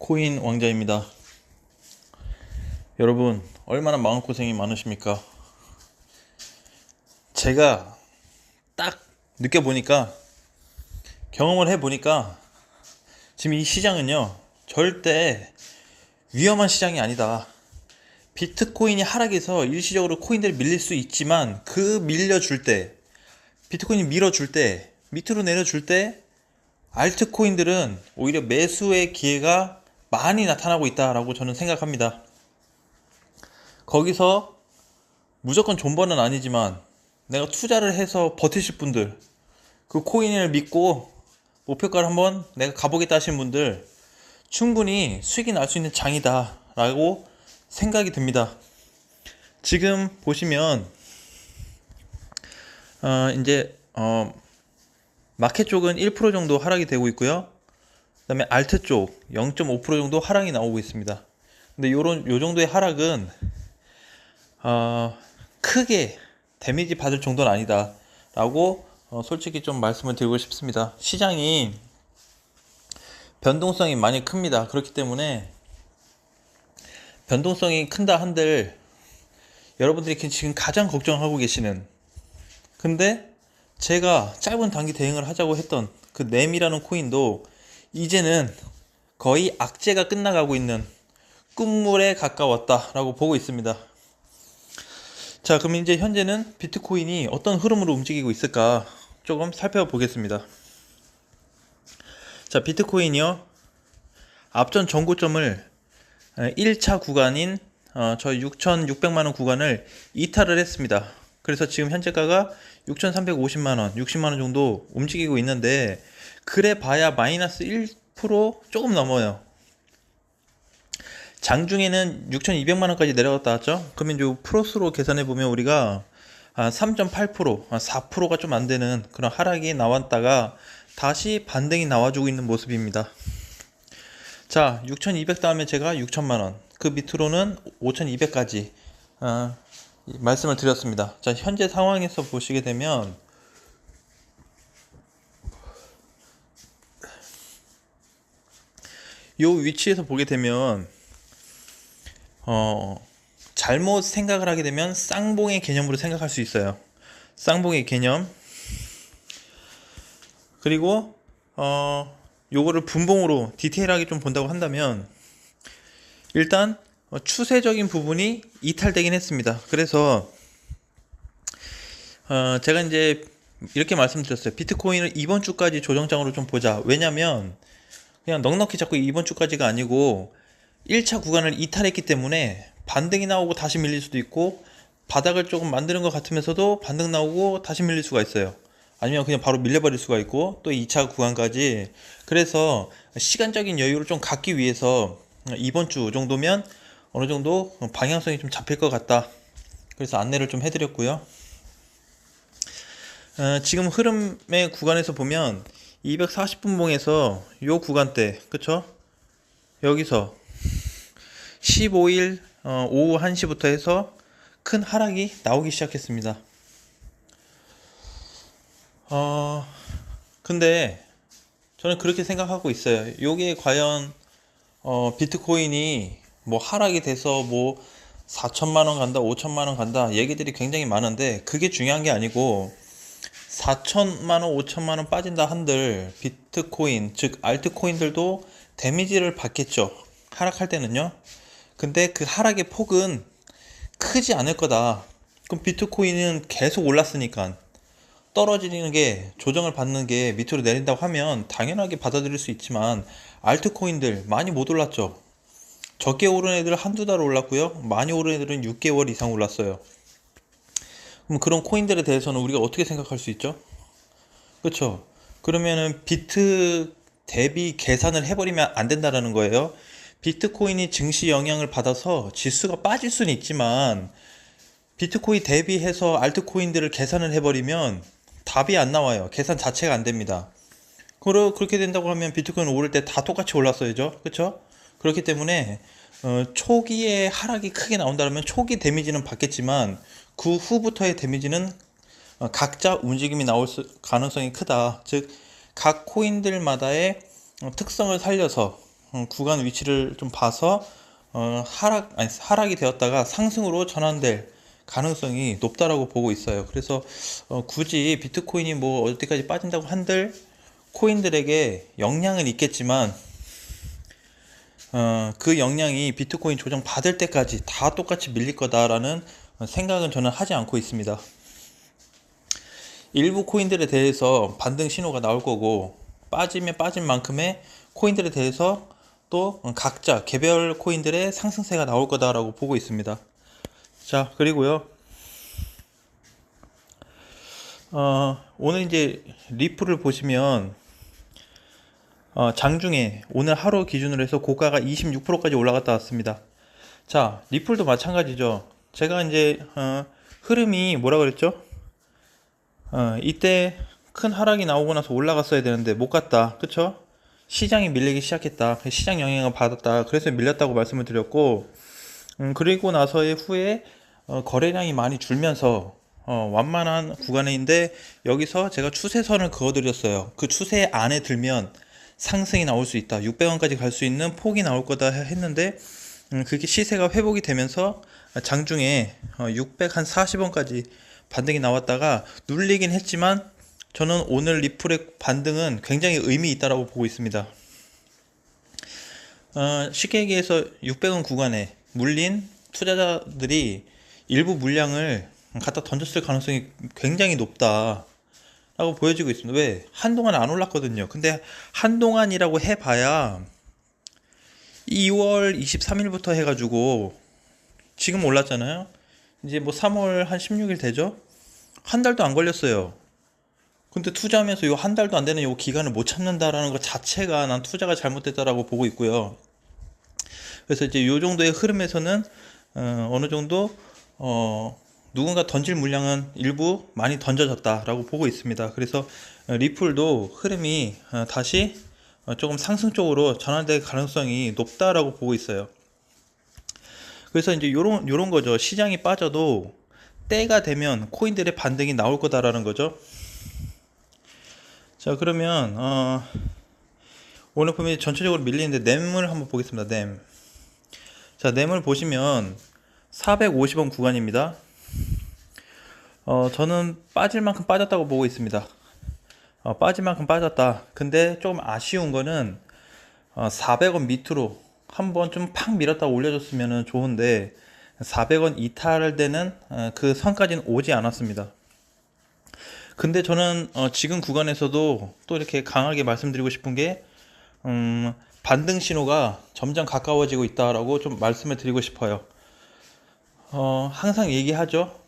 코인 왕자입니다. 여러분, 얼마나 마음고생이 많으십니까? 제가 딱 느껴보니까, 경험을 해보니까, 지금 이 시장은요, 절대 위험한 시장이 아니다. 비트코인이 하락해서 일시적으로 코인들이 밀릴 수 있지만, 그 밀려줄 때, 비트코인이 밀어줄 때, 밑으로 내려줄 때, 알트코인들은 오히려 매수의 기회가 많이 나타나고 있다라고 저는 생각합니다. 거기서 무조건 존버는 아니지만 내가 투자를 해서 버티실 분들, 그 코인을 믿고 목표가를 한번 내가 가보겠다 하시는 분들, 충분히 수익이 날 수 있는 장이다 라고 생각이 듭니다. 지금 보시면 이제 마켓 쪽은 1% 정도 하락이 되고 있고요. 그 다음에 알트 쪽 0.5% 정도 하락이 나오고 있습니다. 근데 요 정도의 하락은 크게 데미지 받을 정도는 아니다 라고 솔직히 좀 말씀을 드리고 싶습니다. 시장이 변동성이 많이 큽니다. 그렇기 때문에 변동성이 큰다 한들 여러분들이 지금 가장 걱정하고 계시는, 근데 제가 짧은 단기 대응을 하자고 했던 그 램이라는 코인도 이제는 거의 악재가 끝나가고 있는 끝물에 가까웠다 라고 보고 있습니다. 자, 그럼 이제 현재는 비트코인이 어떤 흐름으로 움직이고 있을까 조금 살펴보겠습니다. 자, 비트코인이요, 앞전 전고점을 1차 구간인 저 6,600만원 구간을 이탈을 했습니다. 그래서 지금 현재가가 6,350만원, 60만원 정도 움직이고 있는데, 그래 봐야 마이너스 1% 조금 넘어요. 장중에는 6,200만원까지 내려갔다 왔죠. 그러면 이 프로스로 계산해 보면 우리가 3.8%, 4%가 좀 안 되는 그런 하락이 나왔다가 다시 반등이 나와주고 있는 모습입니다. 자, 6,200 다음에 제가 6,000만원, 그 밑으로는 5,200까지 말씀을 드렸습니다. 자, 현재 상황에서 보시게 되면 이 위치에서 보게 되면 잘못 생각을 하게 되면 쌍봉의 개념으로 생각할 수 있어요. 쌍봉의 개념. 그리고 요거를 분봉으로 디테일하게 좀 본다고 한다면, 일단 추세적인 부분이 이탈되긴 했습니다. 그래서 제가 이제 이렇게 말씀드렸어요. 비트코인을 이번 주까지 조정장으로 좀 보자. 왜냐면 그냥 넉넉히 잡고 이번 주까지가 아니고 1차 구간을 이탈했기 때문에 반등이 나오고 다시 밀릴 수도 있고, 바닥을 조금 만드는 것 같으면서도 반등 나오고 다시 밀릴 수가 있어요. 아니면 그냥 바로 밀려버릴 수가 있고, 또 2차 구간까지. 그래서 시간적인 여유를 좀 갖기 위해서 이번 주 정도면 어느 정도 방향성이 좀 잡힐 것 같다, 그래서 안내를 좀 해드렸고요. 지금 흐름의 구간에서 보면 240분봉에서 요 구간대, 그쵸? 여기서 15일 오후 1시부터 해서 큰 하락이 나오기 시작했습니다. 근데 저는 그렇게 생각하고 있어요. 요게 과연 비트코인이 뭐 하락이 돼서 뭐 4천만원 간다, 5천만원 간다 얘기들이 굉장히 많은데, 그게 중요한 게 아니고 4천만원, 5천만원 빠진다 한들 비트코인, 즉 알트코인들도 데미지를 받겠죠, 하락할 때는요. 근데 그 하락의 폭은 크지 않을 거다. 그럼 비트코인은 계속 올랐으니까 떨어지는 게, 조정을 받는 게 밑으로 내린다고 하면 당연하게 받아들일 수 있지만, 알트코인들 많이 못 올랐죠. 적게 오른 애들 한두 달 올랐고요, 많이 오른 애들은 6개월 이상 올랐어요. 그럼 그런 코인들에 대해서는 우리가 어떻게 생각할 수 있죠? 그렇죠? 그러면은 비트 대비 계산을 해버리면 안 된다라는 거예요. 비트코인이 증시 영향을 받아서 지수가 빠질 수는 있지만, 비트코인 대비해서 알트코인들을 계산을 해버리면 답이 안 나와요. 계산 자체가 안 됩니다. 그렇게 된다고 하면 비트코인 오를 때 다 똑같이 올랐어야죠. 그렇죠? 그렇기 때문에 초기에 하락이 크게 나온다면 초기 데미지는 받겠지만, 그 후부터의 데미지는 각자 움직임이 나올 가능성이 크다. 즉 각 코인들마다의 특성을 살려서 구간 위치를 좀 봐서 하락이 되었다가 상승으로 전환될 가능성이 높다라고 보고 있어요. 그래서 굳이 비트코인이 뭐 어디까지 빠진다고 한들 코인들에게 영향은 있겠지만 그 영향이 비트코인 조정 받을 때까지 다 똑같이 밀릴 거다라는 생각은 저는 하지 않고 있습니다. 일부 코인들에 대해서 반등 신호가 나올 거고, 빠지면 빠진 만큼의 코인들에 대해서 또 각자 개별 코인들의 상승세가 나올 거다라고 보고 있습니다. 자, 그리고요, 오늘 이제 리플을 보시면 장중에 오늘 하루 기준으로 해서 고가가 26%까지 올라갔다 왔습니다. 자, 리플도 마찬가지죠. 제가 이제 흐름이 뭐라 그랬죠? 이때 큰 하락이 나오고 나서 올라갔어야 되는데 못 갔다, 그쵸? 시장이 밀리기 시작했다, 시장 영향을 받았다, 그래서 밀렸다고 말씀을 드렸고, 그리고 나서의 후에 거래량이 많이 줄면서 완만한 구간인데, 여기서 제가 추세선을 그어드렸어요. 그 추세 안에 들면 상승이 나올 수 있다, 600원까지 갈 수 있는 폭이 나올 거다 했는데, 그게 시세가 회복이 되면서 장중에 640원까지 반등이 나왔다가 눌리긴 했지만, 저는 오늘 리플의 반등은 굉장히 의미 있다라고 보고 있습니다. 쉽게 얘기해서 600원 구간에 물린 투자자들이 일부 물량을 갖다 던졌을 가능성이 굉장히 높다 라고 보여지고 있습니다. 왜? 한동안 안 올랐거든요. 근데 한동안이라고 해봐야 2월 23일부터 해가지고 지금 올랐잖아요. 이제 뭐 3월 한 16일 되죠? 한 달도 안 걸렸어요. 근데 투자하면서 요 한 달도 안 되는 요 기간을 못 참는다라는 것 자체가 난 투자가 잘못됐다라고 보고 있고요. 그래서 이제 요 정도의 흐름에서는 어느 정도 누군가 던질 물량은 일부 많이 던져졌다라고 보고 있습니다. 그래서 리플도 흐름이 다시 조금 상승 쪽으로 전환될 가능성이 높다라고 보고 있어요. 그래서 이제 요런 거죠. 시장이 빠져도 때가 되면 코인들의 반등이 나올 거다라는 거죠. 자, 그러면 오늘 보면 전체적으로 밀리는데 램을 한번 보겠습니다. 램. 자, 램을 보시면 450원 구간입니다. 저는 빠질 만큼 빠졌다고 보고 있습니다. 빠질 만큼 빠졌다. 근데 조금 아쉬운 거는 400원 밑으로 한번 좀 팍 밀었다 올려줬으면 좋은데 400원 이탈되는 그 선까지는 오지 않았습니다. 근데 저는 지금 구간에서도 또 이렇게 강하게 말씀드리고 싶은 게 반등 신호가 점점 가까워지고 있다라고 좀 말씀을 드리고 싶어요. 항상 얘기하죠.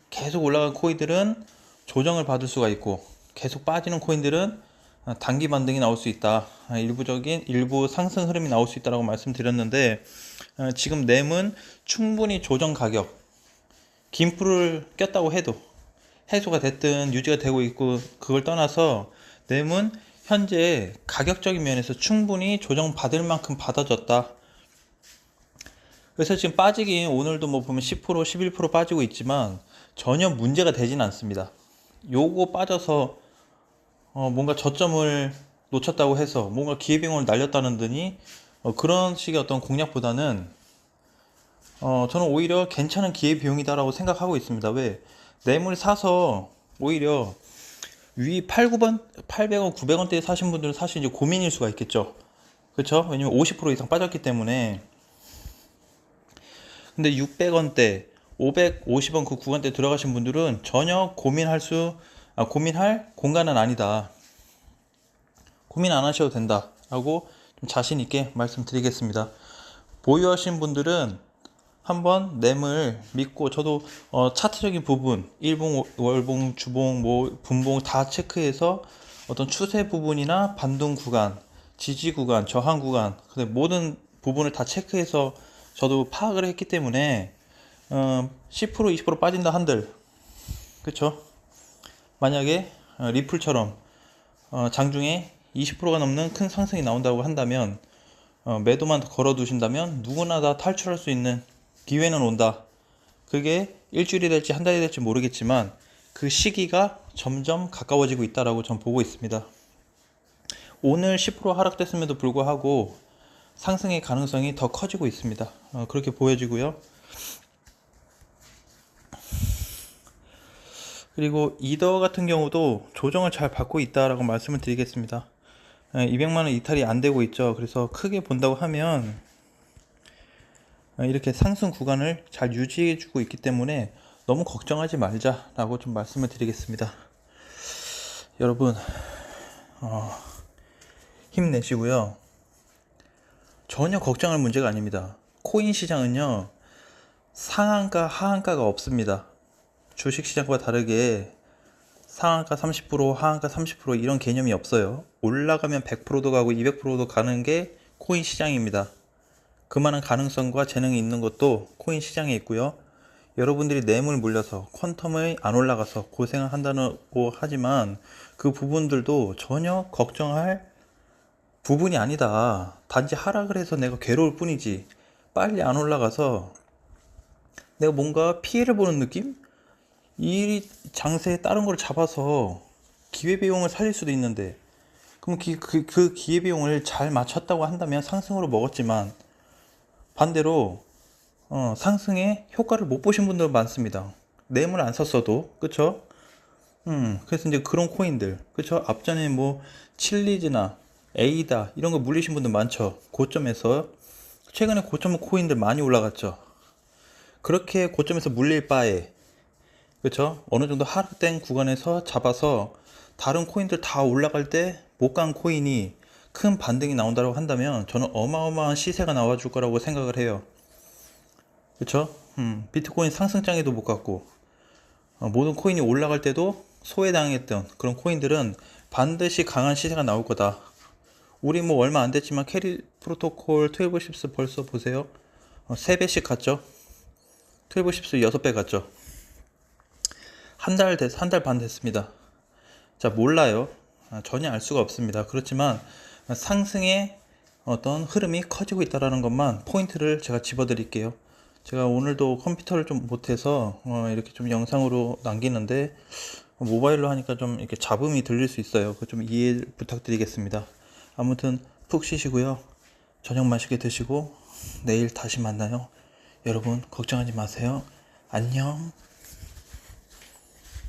계속 올라가는 코인들은 조정을 받을 수가 있고, 계속 빠지는 코인들은 단기 반등이 나올 수 있다, 일부 상승 흐름이 나올 수 있다라고 말씀드렸는데, 지금 램은 충분히 조정 가격, 김풀을 꼈다고 해도 해소가 됐든 유지가 되고 있고, 그걸 떠나서 램은 현재 가격적인 면에서 충분히 조정받을 만큼 받아줬다. 그래서 지금 빠지긴 오늘도 뭐 보면 10% 11% 빠지고 있지만 전혀 문제가 되진 않습니다. 요거 빠져서 뭔가 저점을 놓쳤다고 해서 뭔가 기회비용을 날렸다는 듯이 그런 식의 어떤 공략보다는 저는 오히려 괜찮은 기회비용이다라고 생각하고 있습니다. 왜? 램을 사서 오히려 위 800원, 900원대에 사신 분들은 사실 이제 고민일 수가 있겠죠. 그렇죠? 왜냐면 50% 이상 빠졌기 때문에. 근데 600원대, 550원 그 구간대 들어가신 분들은 전혀 고민할 공간은 아니다. 고민 안 하셔도 된다 라고 좀 자신 있게 말씀드리겠습니다. 보유하신 분들은 한번 램을 믿고, 저도 차트적인 부분, 일봉, 월봉, 주봉, 뭐 분봉 다 체크해서 어떤 추세 부분이나 반등 구간, 지지 구간, 저항 구간, 모든 부분을 다 체크해서 저도 파악을 했기 때문에 10% 20% 빠진다 한들, 그쵸? 만약에 리플처럼 장중에 20%가 넘는 큰 상승이 나온다고 한다면, 매도만 걸어 두신다면 누구나 다 탈출할 수 있는 기회는 온다. 그게 일주일이 될지 한 달이 될지 모르겠지만 그 시기가 점점 가까워지고 있다라고 전 보고 있습니다. 오늘 10% 하락됐음에도 불구하고 상승의 가능성이 더 커지고 있습니다. 그렇게 보여지고요. 그리고 이더 같은 경우도 조정을 잘 받고 있다라고 말씀을 드리겠습니다. 200만원 이탈이 안 되고 있죠. 그래서 크게 본다고 하면 이렇게 상승 구간을 잘 유지해 주고 있기 때문에 너무 걱정하지 말자라고 좀 말씀을 드리겠습니다. 여러분 힘내시고요. 전혀 걱정할 문제가 아닙니다. 코인 시장은요, 상한가 하한가가 없습니다. 주식시장과 다르게 상한가 30% 하한가 30% 이런 개념이 없어요. 올라가면 100%도 가고 200%도 가는 게 코인 시장입니다. 그만한 가능성과 재능이 있는 것도 코인 시장에 있고요. 여러분들이 뇌물 물려서 퀀텀이 안 올라가서 고생을 한다고 하지만 그 부분들도 전혀 걱정할 부분이 아니다. 단지 하락을 해서 내가 괴로울 뿐이지 빨리 안 올라가서 내가 뭔가 피해를 보는 느낌? 이 장세에 다른 걸 잡아서 기회비용을 살릴 수도 있는데, 그럼 그 기회비용을 잘 맞췄다고 한다면 상승으로 먹었지만 반대로 상승의 효과를 못 보신 분들 많습니다. 뇌물 안 썼어도. 그쵸? 그래서 이제 그런 코인들, 그쵸? 앞전에 뭐 칠리즈나 에이다 이런 거 물리신 분들 많죠. 고점에서. 최근에 고점 코인들 많이 올라갔죠. 그렇게 고점에서 물릴 바에, 그쵸? 어느 정도 하락된 구간에서 잡아서 다른 코인들 다 올라갈 때 못 간 코인이 큰 반등이 나온다고 한다면 저는 어마어마한 시세가 나와줄 거라고 생각을 해요. 그쵸? 비트코인 상승장에도 못 갔고, 모든 코인이 올라갈 때도 소외당했던 그런 코인들은 반드시 강한 시세가 나올 거다. 우리 뭐 얼마 안 됐지만 캐리 프로토콜 12십스 벌써 보세요. 3배씩 갔죠. 12십스 6배 갔죠. 한 달 반 됐습니다. 자, 몰라요. 전혀 알 수가 없습니다. 그렇지만 상승의 어떤 흐름이 커지고 있다는 것만 포인트를 제가 집어 드릴게요. 제가 오늘도 컴퓨터를 좀 못해서 이렇게 좀 영상으로 남기는데 모바일로 하니까 좀 이렇게 잡음이 들릴 수 있어요. 그거 좀 이해 부탁드리겠습니다. 아무튼 푹 쉬시고요. 저녁 맛있게 드시고 내일 다시 만나요. 여러분 걱정하지 마세요. 안녕.